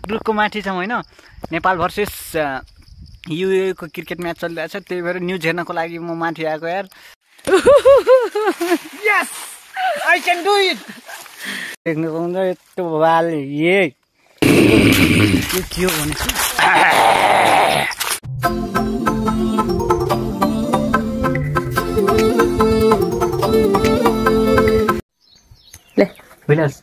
ग्रुपको माथि छौँ होइन नेपाल भर्सेस युए को क्रिकेट म्याच चलिरहेछ त्यही भएर न्युज हेर्नको लागि म माथि आएको यार yes I can do it देख्नु पाउँछ यस्तो बाल ए के हो भने ले विलास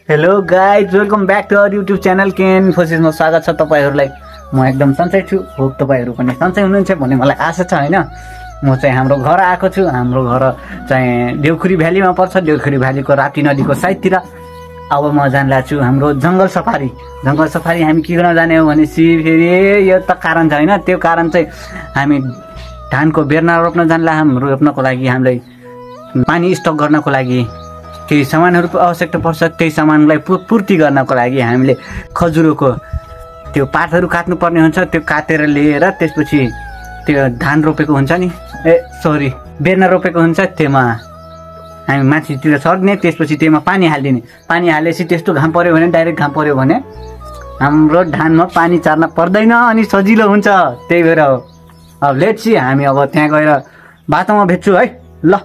hello guys welcome back to our YouTube channel KN फोर्सेसमा स्वागत छ तपाईहरुलाई। म एकदम सन्चै छु, होप तपाईहरु पनि सन्चै हुनुहुन्छ भन्ने मलाई आशा छ हैन। म चाहिँ हाम्रो घर आएको छु। हाम्रो घर चाहिँ देउखुरी भ्यालीमा पर्छ। देउखुरी भ्यालीको राप्ती नदीको साइडतिर। अब म जानला छु हाम्रो जंगल सफारी। जंगल सफारी हामी के गर्न जाने हो भनेसी फेरि यो त कारण छ हैन। त्यो कारण चाहिँ हामी धानको बेर्ना रोप्न जानला। हाम्रो रोप्नको लागि हामीलाई पानी स्टक गर्नको लागि केही सामानहरुको आवश्यकता पर्छ। त्यही सामानलाई पूर्ति गर्नको लागि हामीले खजुरोको त्यो पातहरु काट्नु पर्ने हुन्छ। त्यो काटेर लिएर त्यसपछि त्यो धान रोपेको हुन्छ नि सरी बेर्ना रोपेको हुन्छ। त्यसमा हामी माथितिर सर्ने, त्यसपछि त्यसमा पानी हाल्दिने। पानी हालेपछि त्यस्तो घाम पर्यो भने डाइरेक्ट घाम पर्यो भने हाम्रो धानमा पानी चार्न पर्दैन अनि सजिलो हुन्छ। त्यही भएर अब लेट्स सी हामी अब त्यहाँ गएर बाटोमा भेट्छु है। ल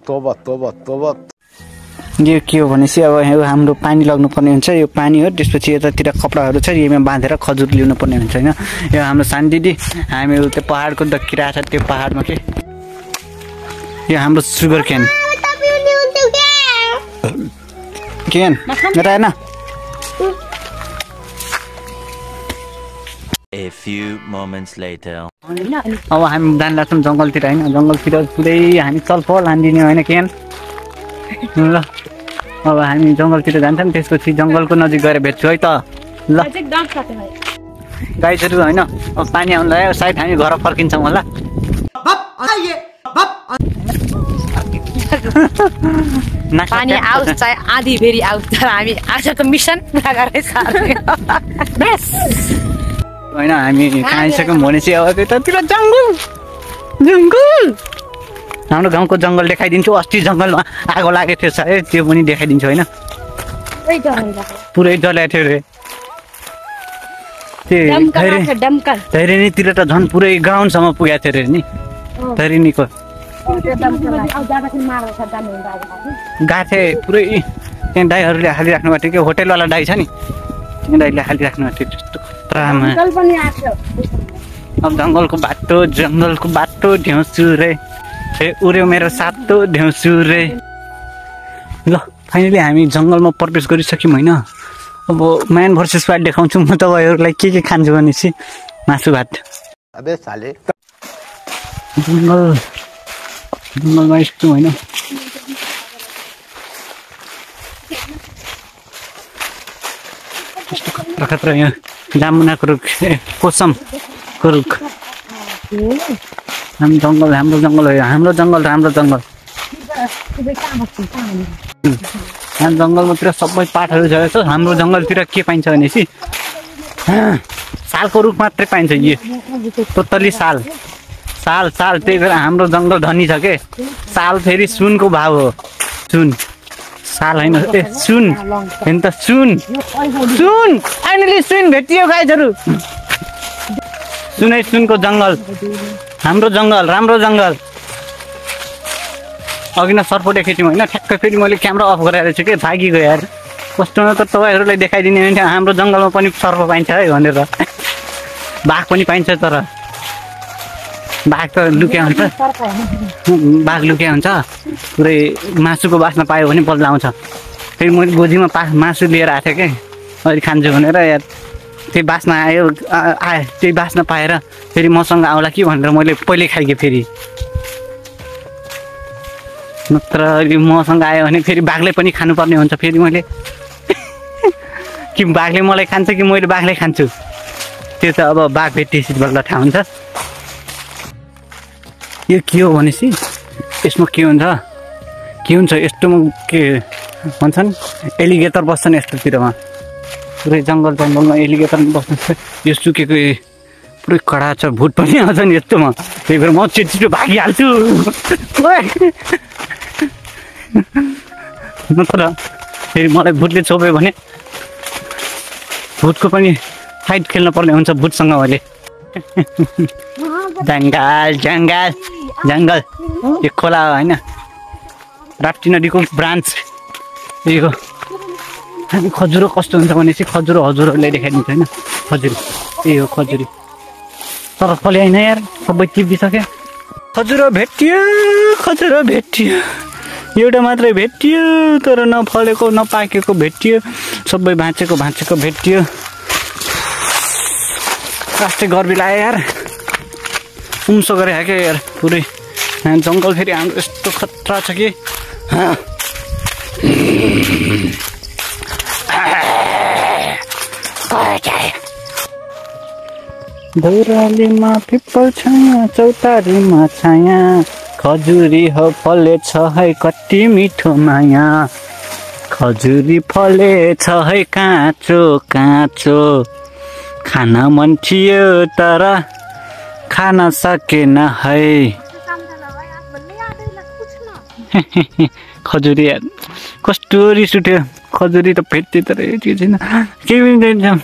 तोबा तोबा तोबा यो के हो भनेपछि अब हाम्रो पानी लाग्नु पर्ने हुन्छ। यो पानी हो, त्यसपछि यतातिर कपडाहरू छ, यसमा बाँधेर खजुर ल्याउनु पर्ने हुन्छ हैन। यो हाम्रो सानी दिदी हामीहरू त्यो पहाडको दक्किरा छ, त्यो पहाडमा के यो हाम्रो सुगर क्यान क्यान हेर्न। A few moments later. अब हामी जान्ला छौँ जङ्गलतिर हैन। जङ्गलतिर पुरै हामी चलपल हान्दिने होइन क्यान। ल अब हामी जङ्गलतिर जान्छौँ, त्यसपछि जङ्गलको नजिक गएर भेट्छु है त। ल गाइजहरू होइन अब पानी आउनु लाग्यो, सायद हामी घर फर्किन्छौँ होला। पानी आओस् चाहे आधी फेरि आओस्, तर हामी आज त मिसन पुरा गरेर होइन हामी खाइसक्यौँ भनेपछि अब त्यतातिर जङ्गल जङ्गल हाम्रो गाउँको जङ्गल देखाइदिन्छु। अस्ति जङ्गलमा आगो लागेको थियो सायद, त्यो पनि देखाइदिन्छु होइन। पुरै जलाएको थियो रे त्यो धैरेनीतिर त झन् पुरै ग्राउन्डसम्म पुगेको थियो रे नि। धैरेनीको गएको थिएँ पुरै। त्यहाँ दाईहरूले हालिराख्नु भएको थियो कि होटेलवाला दाई छ नि, त्यहाँ दाईले हालिराख्नु भएको थियो त्यस्तो खतरामा। अब जङ्गलको बाटो ढ्याउँछु रे उर्यो मेरो सातो ढ्याउँछु रे। ल फाइनली हामी जङ्गलमा प्रवेश गरिसक्यौँ होइन। अब म्यान भर्सेस वाइल्ड देखाउँछु म तपाईँहरूलाई के खान्छु भनेपछि मासु भात। अबे साले जङ्गलमा यस्तो होइन। यस्तो खतरा यहाँ जामुनाको रुख कोसमको रुख। हाम्रो जङ्गल हो, हाम्रो जङ्गल राम्रो जङ्गल। यहाँ जङ्गलमातिर सबै पाठहरू छ। हाम्रो जङ्गलतिर के पाइन्छ भनेपछि सालको रुख मात्रै पाइन्छ। यो टोटली साल। त्यही भएर हाम्रो जङ्गल धनी छ के। साल फेरि सुनको भाव हो। सुन साल होइन सुन होइन त सुन फाइनली सुन भेटियो गाइजहरू। सुनै सुनको जङ्गल हाम्रो जङ्गल राम्रो जङ्गल। अघि न सर्प देखेको थियौँ होइन। ठ्याक्कै फेरि मैले क्यामेरा अफ गरेर छु कि भागिगयो यार। कस्तो त तपाईँहरूलाई देखाइदिने भने हाम्रो जङ्गलमा पनि सर्प पाइन्छ है भनेर। बाघ पनि पाइन्छ, तर बाघ त लुक्या हुन्छ। बाघ लुक्या हुन्छ। पुरै मासुको बास्ना पायो भने बदलाउँछ। फेरि मैले गोजीमा मासु लिएर आएको थिएँ कि अहिले खान्छु भनेर यार। त्यही बास्ना आयो त्यही बास्ना पाएर फेरि मसँग आउला कि भनेर मैले पहिले खाइगेँ। फेरि नत्र अहिले मसँग आयो भने फेरि बाघले पनि खानुपर्ने हुन्छ। फेरि मैले कि बाघले मलाई खान्छ कि मैले बाघले खान्छु, त्यो त अब बाघ भेटिएपछि बल्ल थाहा हुन्छ। यो के हो भनेपछि यसमा के हुन्छ यस्तोमा के भन्छन् एलिगेटर बस्छन् यस्तोतिरमा। पुरै जङ्गलमा एलिगेटर बस्नु छ। यो सुकेको पुरै कडा छ, भुट पनि आउँछ नि यस्तोमा। त्यही भएर म छिटो भागिहाल्छु। नत्र फेरि मलाई भुटले छोप्यो भने भूतको पनि फाइट खेल्न पर्ने हुन्छ भूतसँग अहिले जङ्गल जङ्गल जङ्गल यो खोला होइन राप्ती नदीको ब्रान्च यो हामी खजुरो कस्तो हुन्छ भने चाहिँ हजुरहरूले देखाइदिन्छ होइन खजुरी यही हो खजुरी तर फल्यो होइन यार सबै टिपिसक्यो खजुरो भेटियो एउटा मात्रै भेटियो तर नफलेको नपाकेको भेटियो सबै भाँचेको भेटियो कास्टै गर्मी लाग्यो यार उम्सो गरे क्या यार पुरै जङ्गल फेरि हाम्रो यस्तो खतरा छ कि दौरालीमा पिपल छाया चौतारीमा छाया खजुरी हो फलेछ है कति मिठो माया खजुरी फलेछ है काँचो काँचो खान मन थियो तर खान सकेन है खजुरी कस्तो रिस उठ्यो खजुरी त भेट्यो तर त्यो छैन केही पनि दिन्छ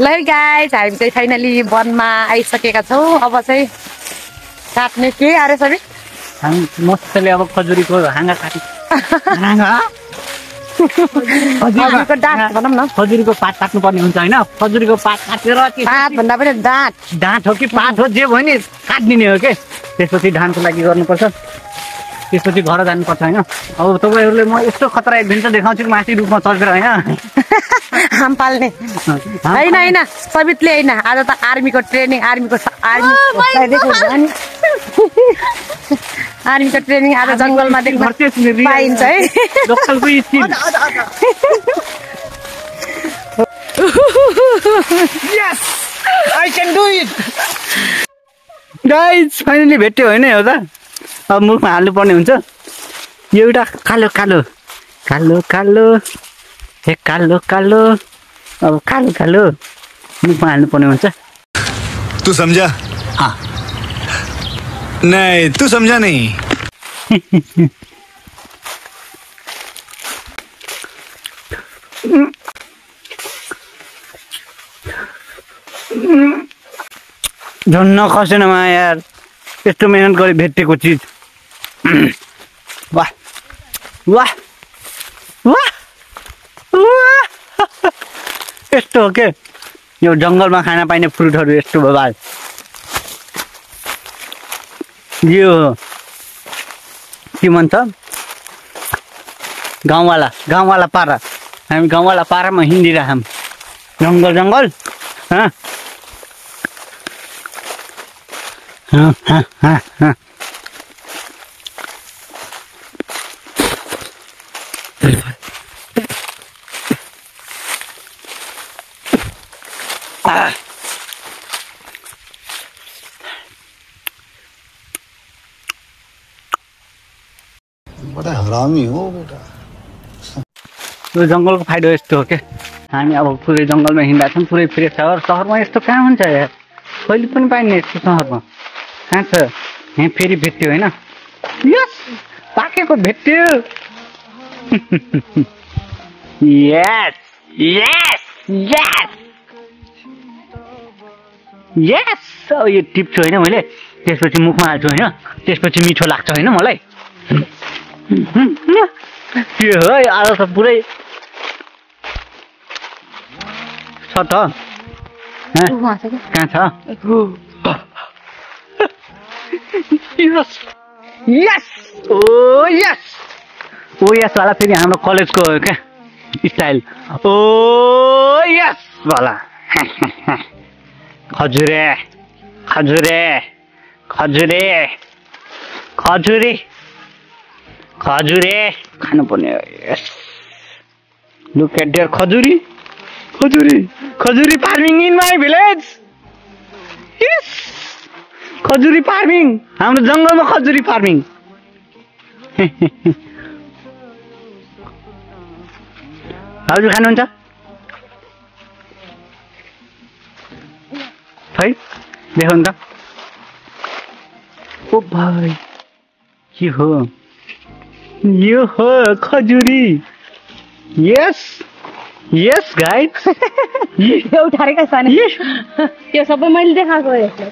ल गाइस हामी चाहिँ फाइनली वनमा आइसकेका छौँ अब चाहिँ काट्ने के अरे सबै हामी मजाले अब खजुरीको हाँगा काट्ने खजुरीको डाँठ भनौँ न खजुरीको पात काट्नुपर्ने हुन्छ होइन खजुरीको पात काटेर पात भन्दा पनि डाँठ हो कि पात हो जे भयो नि काटिदिने हो के त्यसपछि धानको लागि गर्नुपर्छ त्यसपछि घर जानुपर्छ होइन अब तपाईँहरूले म यस्तो खतरा एडभेन्चर देखाउँछु कि माथि रूपमा चढेर होइन हाम पाल्ने होइन सबितले होइन आज त आर्मीको ट्रेनिङ आर्मीको ट्रेनिङ आज जङ्गलमा देख्न पाइन्छ है गाइस फाइनली भेट्यो होइन हो त अब मुखमा हाल्नुपर्ने हुन्छ एउटा कालो कालो कालो कालो हे कालो कालो अब कालो कालो मुखमा हाल्नुपर्ने हुन्छ तू समझा हाँ नहीं तू समझा नहीं झन्न खसेन मा यार यस्तो मेहनत गरी भेटेको चिज वाह वाह वाह वाह यस्तो हो के यो जङ्गलमा खान पाइने फ्रुटहरू यस्तो भयो भाइ यो के भन्छ गाउँवाला पारा हामी गाउँवाला पारामा हिँडिरहेछौँ जङ्गल जङ्गल बड़ा हरामी हो बेटा यो जङ्गलको फाइदा यस्तो हो क्या हामी अब पुरै जङ्गलमा हिँड्दा छौँ पुरै फ्रेस छ सहरमा यस्तो कहाँ हुन्छ यार कहिले पनि पाइने यस्तो सहरमा कहाँ छ यहाँ फेरि भेट्यो होइन यस पाकेको भेट्यो यस यस यस यस अब यो टिप्छु होइन मैले त्यसपछि मुखमा हाल्छु होइन त्यसपछि मिठो लाग्छ होइन मलाई त्यो हो आज त पुरै छ त कहाँ छ यस यस ओ यस ओ यस वाला फेरि हाम्रो कलेजको क्या स्टाइल ओ यस वाला खजुरे खजुरे खजुरे खजुरी खजुरे खानुपर्ने यस लुक एट देयर खजुरी खजुरी खजुरी फार्मिङ इन माई भिलेज यस खजुरी फार्मिङ हाम्रो जङ्गलमा खजुरी फार्मिङ हजुर खानुहुन्छ है देखाउनु त ओ भाइ के हो यो हो खजुरी यस यस गाइस यो उठारेकै छैन यो सबै मैले देखाएको हो यसलाई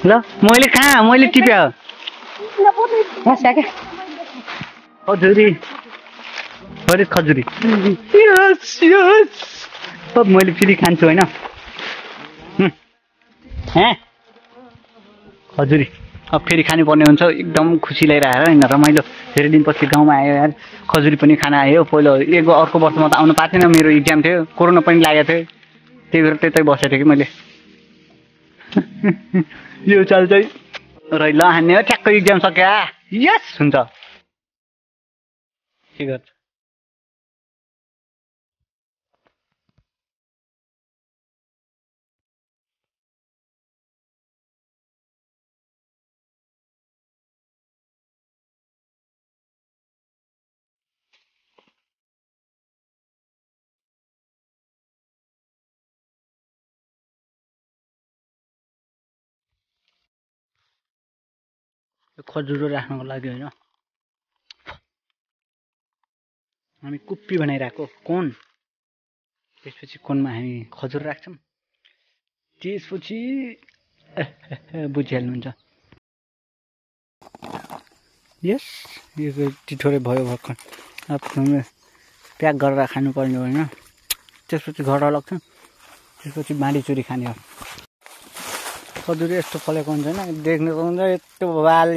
ल मैले टिप्यो खजुरी बढी खजुरी यस यस अब मैले फेरि खान्छु होइन खजुरी अब फेरि खानुपर्ने हुन्छ एकदम खुसी लगाइरहेर होइन रमाइलो धेरै दिनपछि गाउँमा आयो यार खजुरी पनि खान आयो पहिलो अर्को वर्षमा त आउनु पाएको थिएन मेरो इक्जाम थियो कोरोना पनि लागेको थियो त्यही भएर त्यतै बसेको थिएँ कि मैले यो चाल चाहिँ र ल हान्ने हो ट्याक्कै इक्जाम सक्यो यस हुन्छ के गर्छ खजुरो राख्नको लागि होइन हामी कुप्पी बनाइरहेको कोन त्यसपछि कोनमा हामी खजुर राख्छौँ त्यसपछि बुझिहाल्नुहुन्छ यस यो टिठोरे भयो भर्खर प्याक गरेर खानुपर्ने होइन त्यसपछि घर लग्छौँ त्यसपछि बाँडीचुरी खाने हो खजुरी यस्तो फलेको हुन्छ होइन देख्नु हुन्छ यस्तो बाल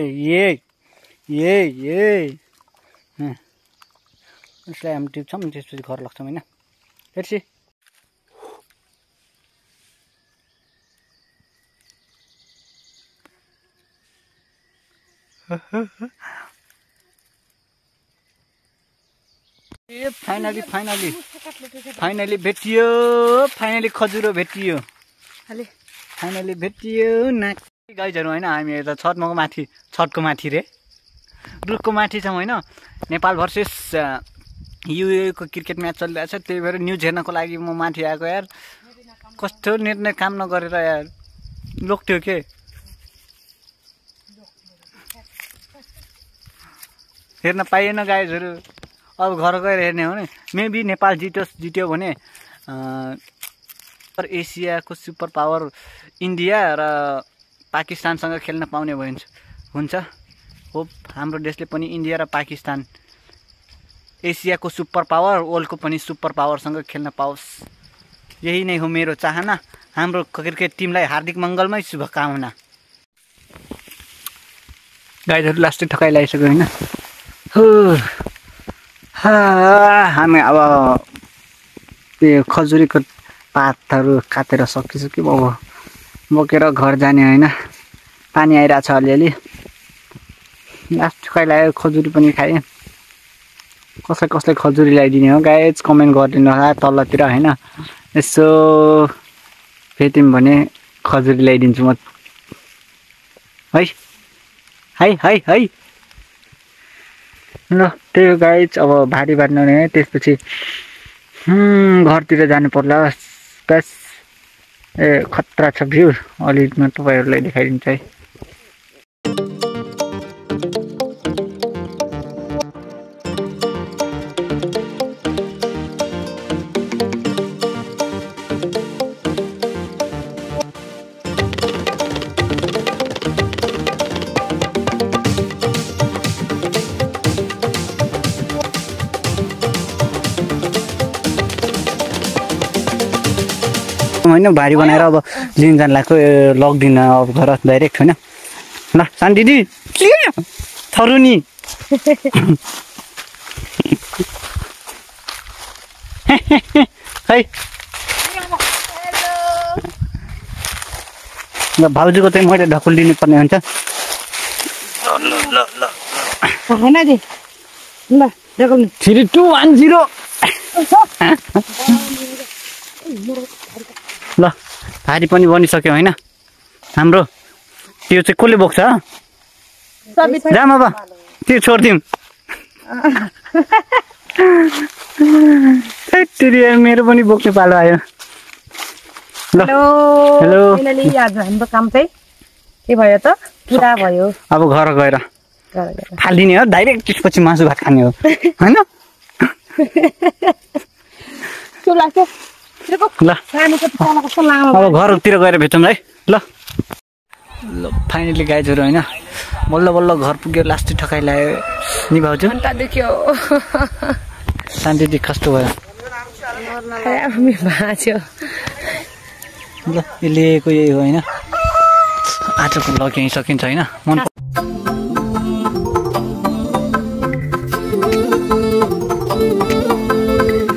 यसलाई हामी टिप्छौँ त्यसपछि घर लग्छौँ होइन हेर्छु ए फाइनली भेटियो फाइनली खजुरो भेटियो फाइनली भेटियो नाक गाइजहरू होइन हामी यता छतको माथि रे रुखको माथि छौँ होइन नेपाल भर्सेस युएको क्रिकेट म्याच चलिरहेको छ त्यही भएर न्युज हेर्नको लागि म माथि आएको यार कस्तो नेट काम नगरेर यार लोक्थ्यो के हेर्न पाइएन गाइजहरू अब घर गएर हेर्ने हो नि मेबी नेपाल जित्यो भने एसियाको सुपर पावर इन्डिया र पाकिस्तानसँग खेल्न पाउने हुन्छ होप हाम्रो देशले पनि इन्डिया र पाकिस्तान एसियाको सुपर पावर वर्ल्डको पनि सुपर पावरसँग खेल्न पाओस् यही नै हो मेरो चाहना हाम्रो क्रिकेट टिमलाई हार्दिक मङ्गलमय शुभकामना गाइजहरू लास्टै थकाइ लगाइसक्यो होइन हामी अब त्यो खजुरीको पातहरू काटेर सकिसक्यो अब बोकेर घर जाने होइन पानी आइरहेछ अलिअलि लास्ट थकाइ लाग्यो खजुरी पनि खाएँ कसलाई खजुरी ल्याइदिने हो गाइज कमेन्ट गरिदिनु होला तलतिर होइन यसो भेट्यौँ भने खजुरी ल्याइदिन्छु म है ल त्यही हो गाइज अब भारी बाँड्नु है त्यसपछि घरतिर जानु पर्ला बस खतरा छ भ्यू अलि म तपाईँहरूलाई देखाइदिन्छु है होइन भारी बनाएर अब लिन जान लाग्छ लग्दिन अब घर डाइरेक्ट होइन ल सान दिदी थरुनी खै ल भाउजूको चाहिँ मैले ढकुल दिनु पर्ने हुन्छ ल 3210 ल भारी पनि बनिसक्यो होइन हाम्रो त्यो चाहिँ कसले बोक्छ जाम अब त्यो छोडिदिउँ मेरो पनि बोक्ने पालो आयो ल हेलो आज हाम्रो काम चाहिँ के भयो त पुरा भयो अब घर गएर फालिदिने हो डाइरेक्ट त्यसपछि मासु भात खाने हो होइन चिसो लाग्छ ल पानीको तल कस्तो लामो अब घरतिर गएर भेटौँ है ल ल फाइनली गाइजहरू होइन बल्ल बल्ल घर पुग्यो लास्टै ठकाइ लाग्यो नि भाउजू घन्टा देख्यो शान्ति दि कस्तो भयो हामी भाँच्यो ल लिएको यही हो होइन आजको भ्लग यहीँ सकिन्छ होइन मन